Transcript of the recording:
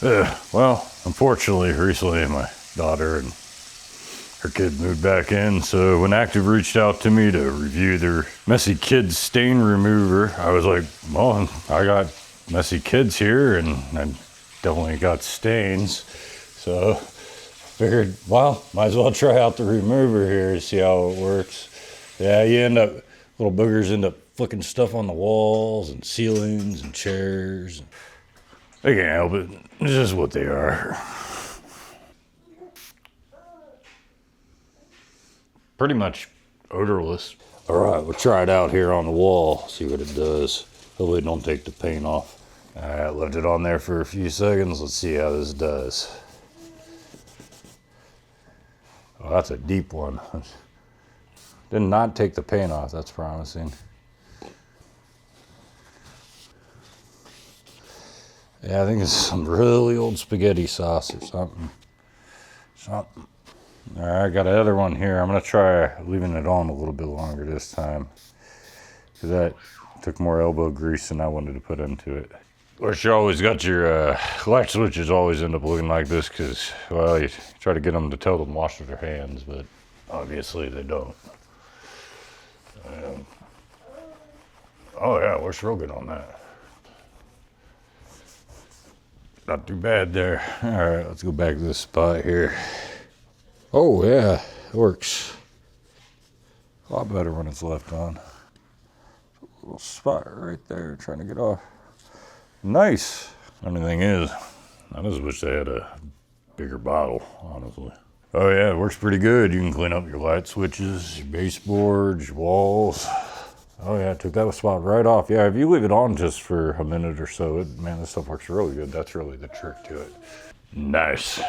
Well, unfortunately, recently my daughter and her kid moved back in, so when Active reached out to me to review their Messy Kids stain remover, I was like, well, I got messy kids here and I definitely got stains. So figured, well, might as well try out the remover here to see how it works. Yeah, little boogers end up flicking stuff on the walls and ceilings and chairs. They can't help it. It's just what they are. Pretty much odorless. All right, we'll try it out here on the wall, see what it does. Hopefully it don't take the paint off. All right, left it on there for a few seconds. Let's see how this does. Oh, that's a deep one. Did not take the paint off, that's promising. Yeah, I think it's some really old spaghetti sauce or something. All right, I got another one here. I'm gonna try leaving it on a little bit longer this time, because that took more elbow grease than I wanted to put into it. Of course, you always got your light switches always end up looking like this, because, well, you try to get them to tell them wash their hands, but obviously they don't. Oh yeah, works real good on that. Not too bad there. All right, let's go back to this spot here. Oh yeah, it works. A lot better when it's left on. A little spot right there trying to get off. Nice. Only thing is, I just wish they had a bigger bottle, honestly. Oh yeah, it works pretty good. You can clean up your light switches, your baseboards, your walls. Oh yeah, took that spot right off. Yeah, if you leave it on just for a minute or so, man, this stuff works really good. That's really the trick to it. Nice.